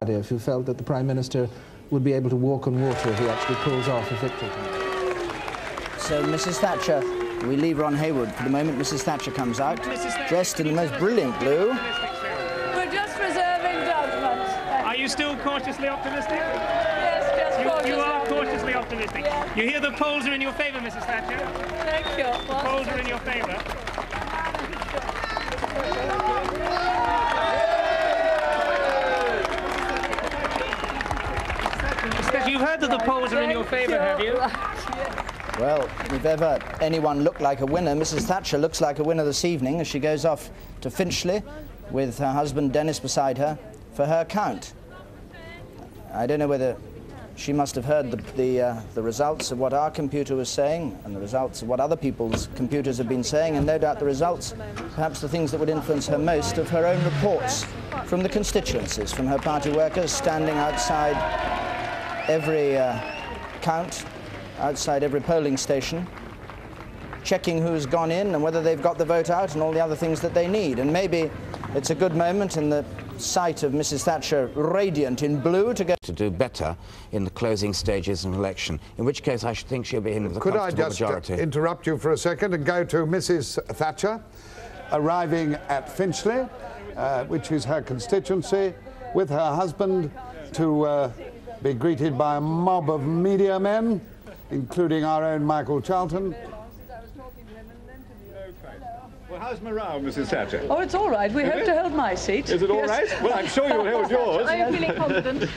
who felt that the Prime Minister would be able to walk on water if he actually pulls off a victory. So, Mrs. Thatcher, we leave Ron Hayward for the moment. Mrs. Thatcher comes out, dressed in the most brilliant blue. We're just reserving judgment. Are you still cautiously optimistic? Yes, just cautiously. You are cautiously optimistic. Yes. You hear the polls are in your favour, Mrs. Thatcher? Thank you. The polls are in your favour. You've heard that the polls are in your favour, have you? Well, if ever anyone looked like a winner, Mrs. Thatcher looks like a winner this evening as she goes off to Finchley with her husband Dennis beside her for her count. I don't know whether she must have heard the results of what our computer was saying and the results of what other people's computers have been saying, and no doubt the results, perhaps the things that would influence her most, of her own reports from the constituencies, from her party workers standing outside every count, outside every polling station, checking who's gone in and whether they've got the vote out and all the other things that they need. And maybe it's a good moment in the sight of Mrs. Thatcher, radiant in blue, to do better in the closing stages of an election, in which case I should think she'll be in with a comfortable majority. Could I just interrupt you for a second and go to Mrs. Thatcher, arriving at Finchley, which is her constituency, with her husband, to be greeted by a mob of media men, including our own Michael Charlton. Well, how's morale, Mrs. Thatcher? Oh, it's all right. We hope to hold my seat. Is it all right? Well, I'm sure you'll hold yours. I am feeling confident.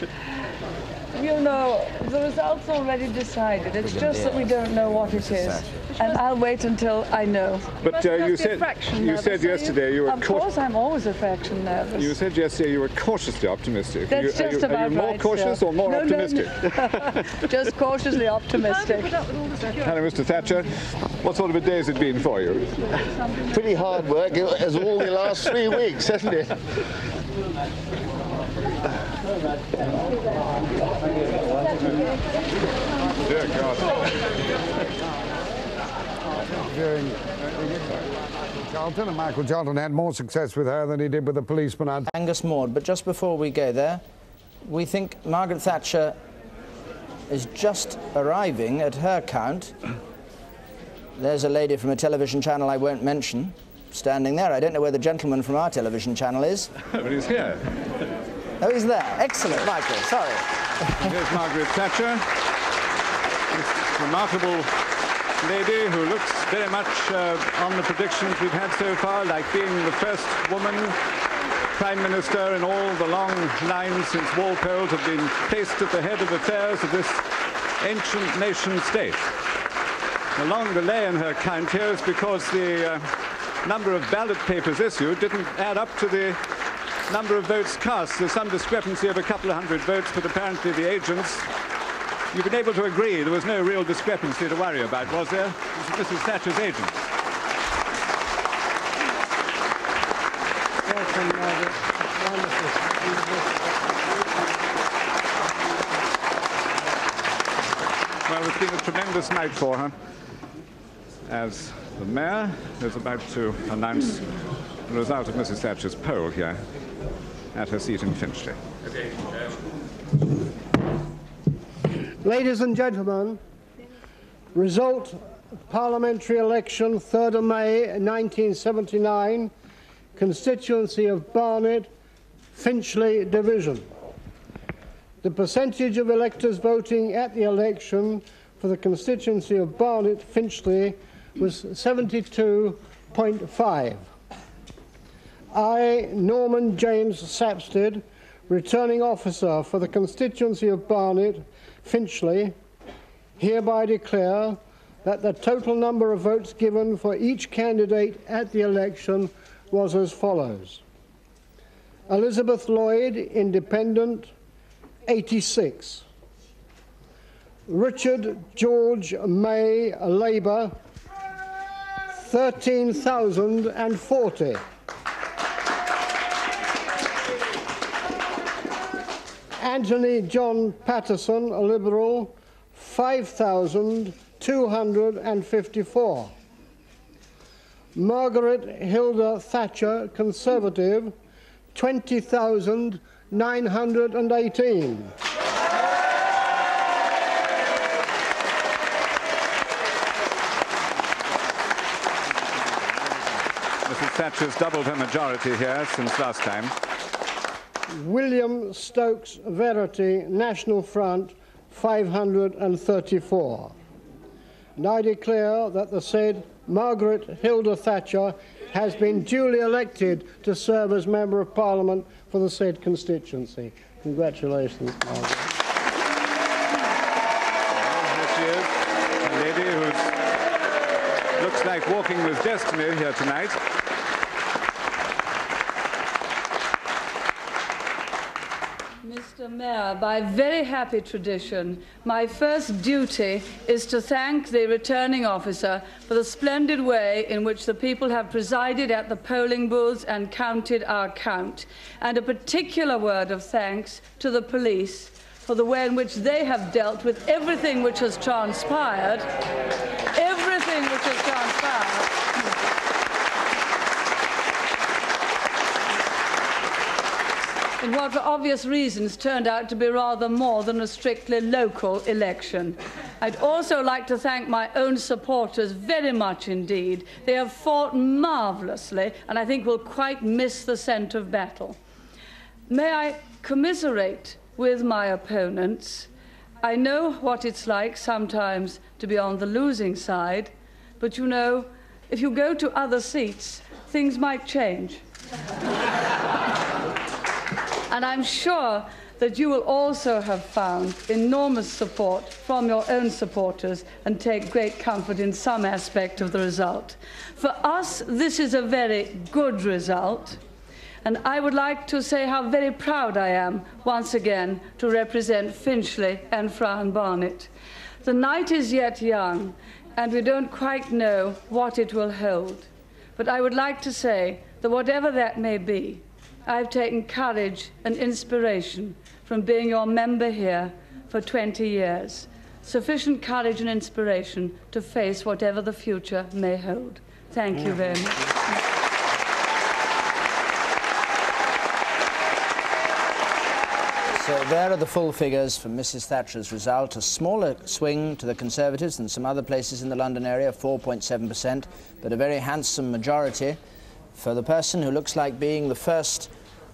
You know, the result's already decided. It's just that we don't know what it is. And I'll wait until I know. But you said yesterday you were... Of course, I'm always a fraction nervous. You said yesterday you were cautiously optimistic. That's just about right, Are you more cautious or more optimistic? No. Just cautiously optimistic. Hello, Mr. Thatcher. What sort of a day has it been for you? Pretty hard work, as all the last 3 weeks, hasn't it? Dear God. Charlton, and Michael Charlton had more success with her than he did with the policeman. Angus Maud, but just before we go there, we think Margaret Thatcher is just arriving at her count. There's a lady from a television channel I won't mention, standing there. I don't know where the gentleman from our television channel is. But he's here. Oh, he's there. Excellent, Michael. Sorry. Here's Margaret Thatcher, this remarkable lady who looks very much on the predictions we've had so far, like being the first woman Prime Minister in all the long lines since Walpole to have been placed at the head of affairs of this ancient nation state. The long delay in her count here is because the number of ballot papers issued didn't add up to the number of votes cast. There's some discrepancy of a couple of hundred votes, but apparently the agents, you've been able to agree there was no real discrepancy to worry about, was there? This is Mrs. Thatcher's agent. Well, it's been a tremendous night for her, as the Mayor is about to announce the result of Mrs. Thatcher's poll here at her seat in Finchley. Ladies and gentlemen, result of parliamentary election 3rd of May 1979, constituency of Barnet, Finchley division. The percentage of electors voting at the election for the constituency of Barnet, Finchley was 72.5. I, Norman James Sapstead, returning officer for the constituency of Barnet, Finchley, hereby declare that the total number of votes given for each candidate at the election was as follows. Elizabeth Lloyd, Independent, 86. Richard George May, Labour, 13,040. Anthony John Patterson, a Liberal, 5,254. Margaret Hilda Thatcher, Conservative, 20,000 918. Mrs. Thatcher's doubled her majority here since last time. William Stokes Verity, National Front, 534. And I declare that the said Margaret Hilda Thatcher has been duly elected to serve as Member of Parliament for the said constituency. Congratulations, Margaret. Here she is, a lady who looks like walking with destiny here tonight. Mr. Mayor, by very happy tradition, my first duty is to thank the returning officer for the splendid way in which the people have presided at the polling booths and counted our count, and a particular word of thanks to the police for the way in which they have dealt with everything which has transpired, in what, for obvious reasons, turned out to be rather more than a strictly local election. I'd also like to thank my own supporters very much indeed. They have fought marvellously, and I think will quite miss the scent of battle. May I commiserate with my opponents? I know what it's like sometimes to be on the losing side, but you know, if you go to other seats, things might change. And I'm sure that you will also have found enormous support from your own supporters and take great comfort in some aspect of the result. For us, this is a very good result, and I would like to say how very proud I am, once again, to represent Finchley and Frown Barnet. The night is yet young, and we don't quite know what it will hold. But I would like to say that whatever that may be, I've taken courage and inspiration from being your member here for 20 years. Sufficient courage and inspiration to face whatever the future may hold. Thank you very much. So there are the full figures for Mrs. Thatcher's result. A smaller swing to the Conservatives than some other places in the London area, 4.7%, but a very handsome majority for the person who looks like being the first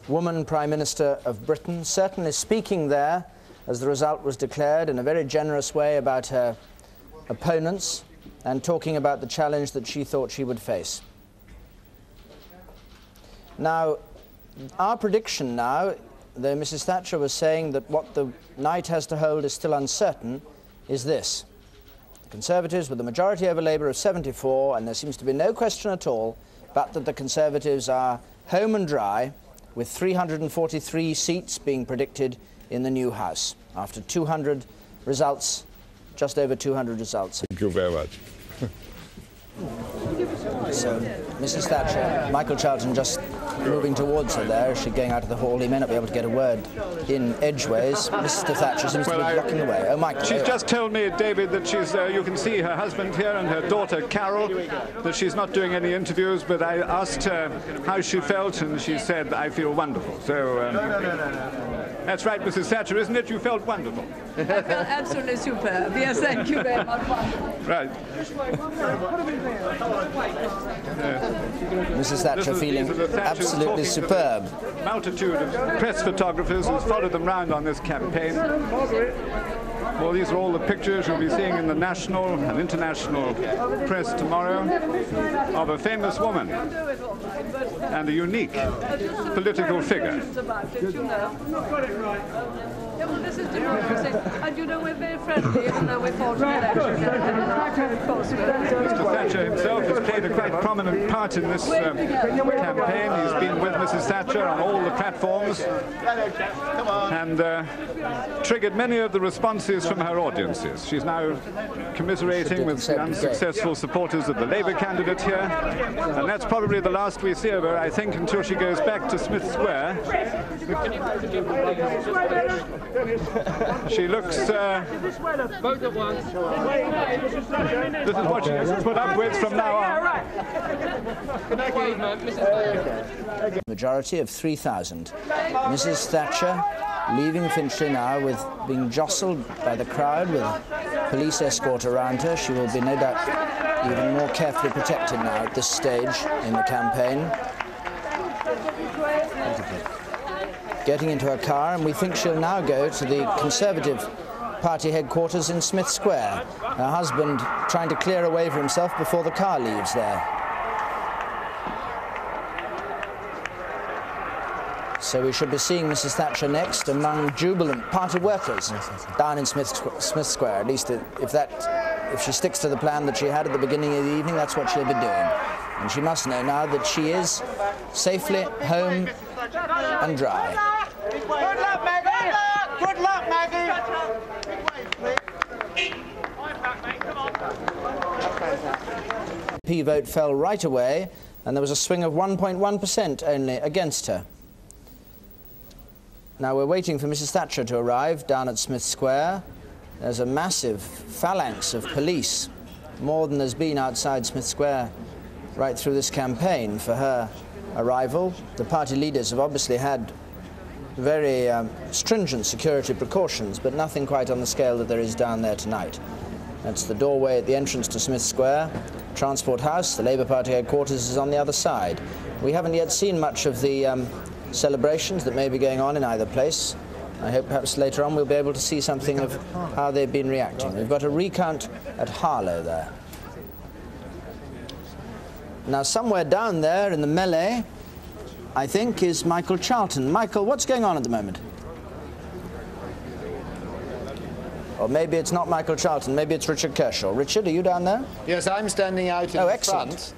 woman Prime Minister of Britain, certainly speaking there, as the result was declared, in a very generous way about her opponents and talking about the challenge that she thought she would face. Now, our prediction now, though Mrs. Thatcher was saying that what the night has to hold is still uncertain, is this. The Conservatives with a majority over Labour of 74, and there seems to be no question at all but that the Conservatives are home and dry, with 343 seats being predicted in the new House, after 200 results, just over 200 results. Thank you very much. So, Mrs. Thatcher, Michael Charlton just moving towards her there. Is she going out of the hall? He may not be able to get a word in edgeways. Mr. Thatcher seems to be blocking the way. Oh, Michael. She's just told me, David, that she's, you can see her husband here and her daughter, Carol, that she's not doing any interviews, but I asked her how she felt, and she said, I feel wonderful. So, that's right, Mrs. Thatcher, isn't it? You felt wonderful. I felt absolutely superb. Yes, thank you very much. Right. Mrs. Thatcher feeling absolutely superb. Multitude of press photographers who've followed them round on this campaign. Well, these are all the pictures you'll be seeing in the national and international press tomorrow of a famous woman and a unique political figure. Yeah, well, this is democracy, and you know we're very friendly, even though we fought an election. Mr. Thatcher himself has played a quite prominent part in this campaign. He's been with Mrs. Thatcher on all the platforms and triggered many of the responses from her audiences. She's now commiserating with the unsuccessful supporters of the Labour candidate here, and that's probably the last we see of her, I think, until she goes back to Smith Square. She looks... Both at once. This is what she has to put up with from now on. Majority of 3,000. Mrs. Thatcher leaving Finchley now, with being jostled by the crowd with police escort around her. She will be no doubt even more carefully protected now at this stage in the campaign. Getting into her car, and we think she'll now go to the Conservative Party headquarters in Smith Square. Her husband trying to clear a way for himself before the car leaves there. So we should be seeing Mrs. Thatcher next among jubilant party workers down in Smith Square. At least if she sticks to the plan that she had at the beginning of the evening, that's what she'll be doing. And she must know now that she is safely home and dry. Good luck, Maggie! Good luck, Maggie! The vote fell right away, and there was a swing of 1.1% only against her. Now we're waiting for Mrs. Thatcher to arrive down at Smith Square. There's a massive phalanx of police, more than there's been outside Smith Square right through this campaign for her arrival. The party leaders have obviously had very stringent security precautions, but nothing quite on the scale that there is down there tonight. That's the doorway at the entrance to Smith Square. Transport House, the Labour Party headquarters, is on the other side. We haven't yet seen much of the celebrations that may be going on in either place. I hope perhaps later on we'll be able to see something of how they've been reacting. We've got a recount at Harlow there. Now somewhere down there in the melee, I think, is Michael Charlton. Michael, what's going on at the moment? Or maybe it's not Michael Charlton, maybe it's Richard Kershaw. Richard, are you down there? Yes, I'm standing out in the front.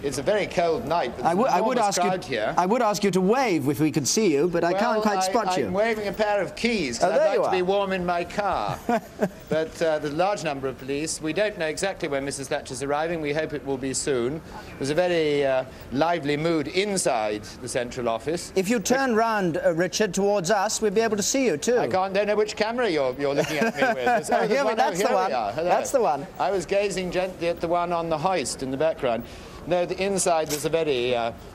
It's a very cold night, but there's I would ask you to wave if we could see you, but I can't quite spot you. I'm waving a pair of keys, because I'd like to be warm in my car. But there's a large number of police. We don't know exactly when Mrs. Thatcher's arriving. We hope it will be soon. There's a very lively mood inside the central office. If you turn round, Richard, towards us, we'll be able to see you too. I don't know which camera you're looking at me with. That's the one. That's the one. I was gazing gently at the one on the hoist in the background. No, the inside there's a very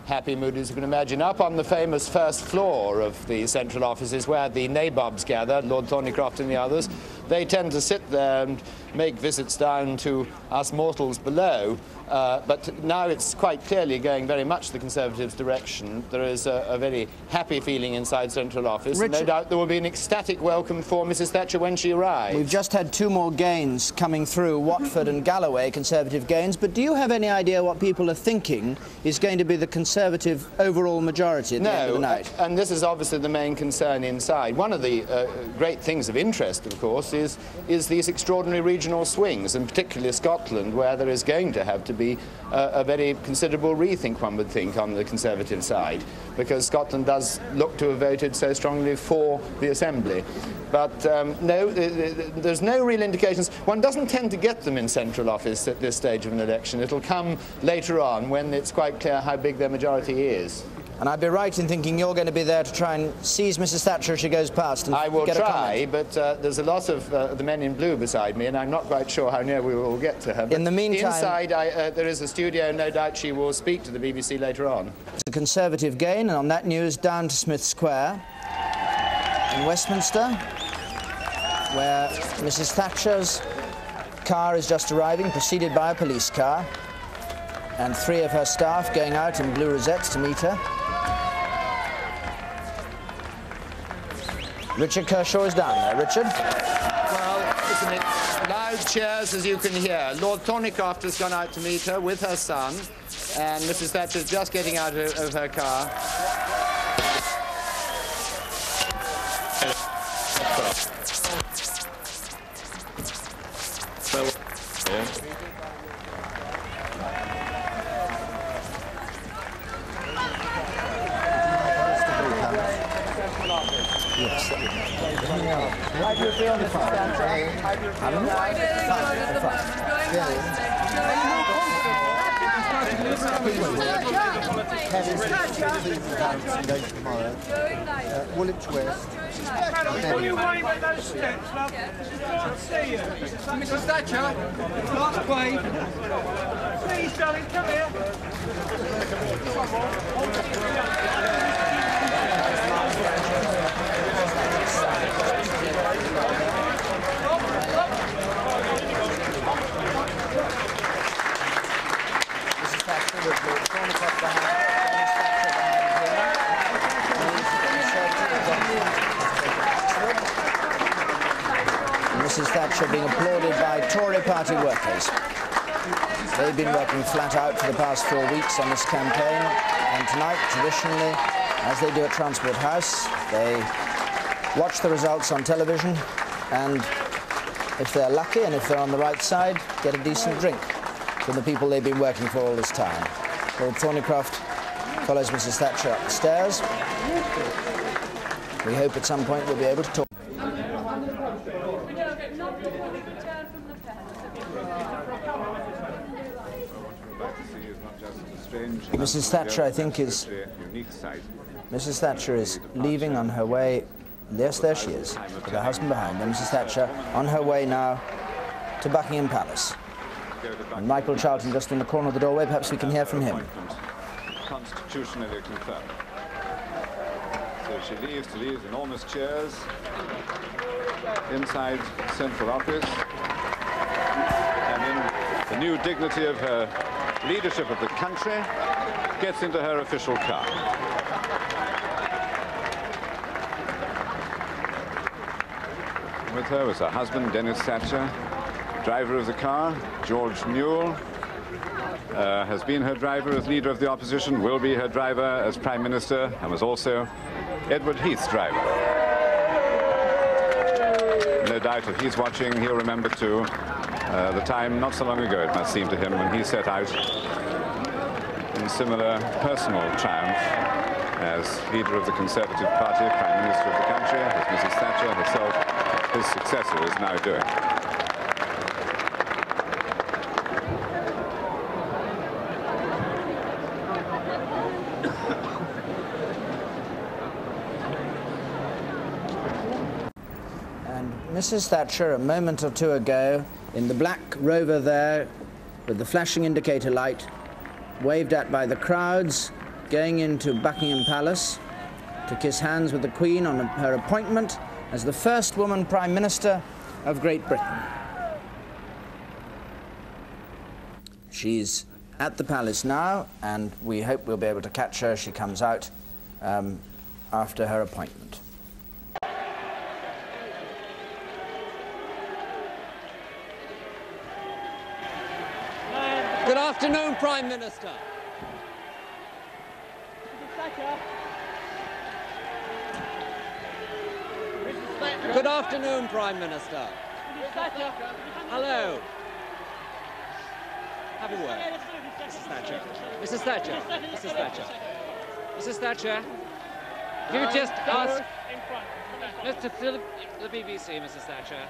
happy mood, as you can imagine. Up on the famous first floor of the central offices, where the nabobs gather, Lord Thornycroft and the others, they tend to sit there and make visits down to us mortals below. But now it's quite clearly going very much the Conservatives' direction. There is a very happy feeling inside Central Office. And no doubt there will be an ecstatic welcome for Mrs. Thatcher when she arrives. We've just had two more gains coming through, Watford and Galloway, Conservative gains. But do you have any idea what people are thinking is going to be the Conservative overall majority at the end of the night? And this is obviously the main concern inside. One of the great things of interest, of course, is these extraordinary regional swings, and particularly Scotland, where there is going to have to be a very considerable rethink, one would think, on the Conservative side, because Scotland does look to have voted so strongly for the Assembly. But no, there's no real indications. One doesn't tend to get them in Central Office at this stage of an election. It'll come later on when it's quite clear how big their majority is. And I'd be right in thinking you're going to be there to try and seize Mrs. Thatcher as she goes past and I will get try, but there's a lot of the men in blue beside me, and I'm not quite sure how near we will get to her. But in the meantime, inside there is a studio, and no doubt she will speak to the BBC later on. It's a Conservative gain, and on that news, down to Smith Square in Westminster, where Mrs. Thatcher's car is just arriving, preceded by a police car, and three of her staff going out in blue rosettes to meet her. Richard Kershaw is down there. Richard? Well, isn't it loud cheers, as you can hear. Lord Thornycroft has gone out to meet her with her son, and Mrs. Thatcher's just getting out of her car. Woolwich West, Will you wave at those steps, love? Can't see you. Mrs. Thatcher, last wave. Please, darling, come here. Mrs. Thatcher with the corner cut behind. Mrs. Thatcher being applauded by Tory party workers. They've been working flat out for the past 4 weeks on this campaign, and tonight, traditionally, as they do at Transport House, they watch the results on television, and if they're lucky and if they're on the right side, get a decent drink from the people they've been working for all this time. Lord Thornycroft follows Mrs. Thatcher up the stairs. We hope at some point we'll be able to talk. Mrs. Thatcher, I think, is... Mrs. Thatcher is leaving on her way... Yes, there she is, with her husband behind her. Mrs. Thatcher on her way now to Buckingham Palace. And Michael Charlton just in the corner of the doorway. Perhaps we can hear from him. Constitutionally confirmed. So she leaves to leave enormous chairs inside Central Office. And in the new dignity of her leadership of the country, gets into her official car. With her was her husband, Dennis Thatcher, driver of the car, George Newell, has been her driver as leader of the opposition, will be her driver as Prime Minister, and was also Edward Heath's driver. No doubt if he's watching, he'll remember too the time not so long ago, it must seem to him, when he set out in similar personal triumph as leader of the Conservative Party, Prime Minister of the country, as Mrs. Thatcher herself, his successor, is now doing. And Mrs. Thatcher, a moment or two ago, in the black Rover there, with the flashing indicator light, waved at by the crowds, going into Buckingham Palace to kiss hands with the Queen on her appointment as the first woman Prime Minister of Great Britain. She's at the palace now, and we hope we'll be able to catch her as she comes out after her appointment. Good afternoon, Prime Minister. Good afternoon, Prime Minister. Hello. Have a word. Mrs. Thatcher. Mrs. Thatcher. Mrs. Thatcher. Mrs. Thatcher. If you just ask... Mr. Philip, the BBC, Mrs. Thatcher.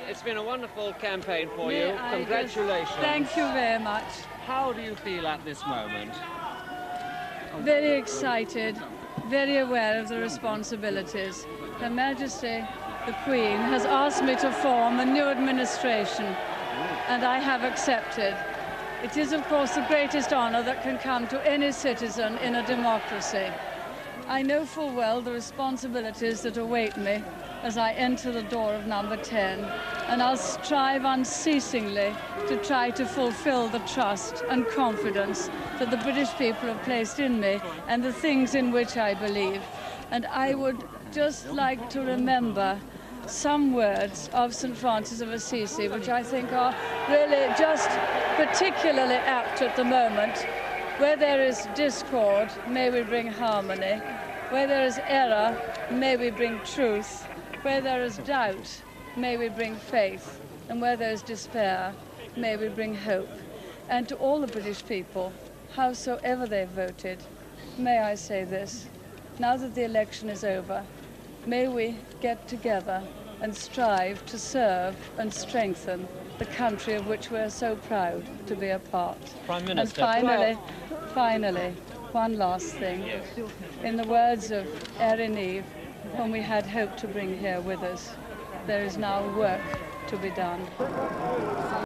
It's been a wonderful campaign for you. Congratulations. Thank you very much. How do you feel at this moment? Very excited, very aware of the responsibilities. Her Majesty, the Queen, has asked me to form a new administration, and I have accepted. It is, of course, the greatest honor that can come to any citizen in a democracy. I know full well the responsibilities that await me as I enter the door of number 10, and I'll strive unceasingly to try to fulfill the trust and confidence that the British people have placed in me and the things in which I believe. And I would just like to remember some words of St. Francis of Assisi, which I think are really just particularly apt at the moment. Where there is discord, may we bring harmony. Where there is error, may we bring truth. Where there is doubt, may we bring faith. And where there is despair, may we bring hope. And to all the British people, howsoever they've voted, may I say this: now that the election is over, may we get together and strive to serve and strengthen the country of which we're so proud to be a part. Prime Minister. And finally, one last thing. In the words of Erin Eve, whom we had hoped to bring here with us. There is now work to be done.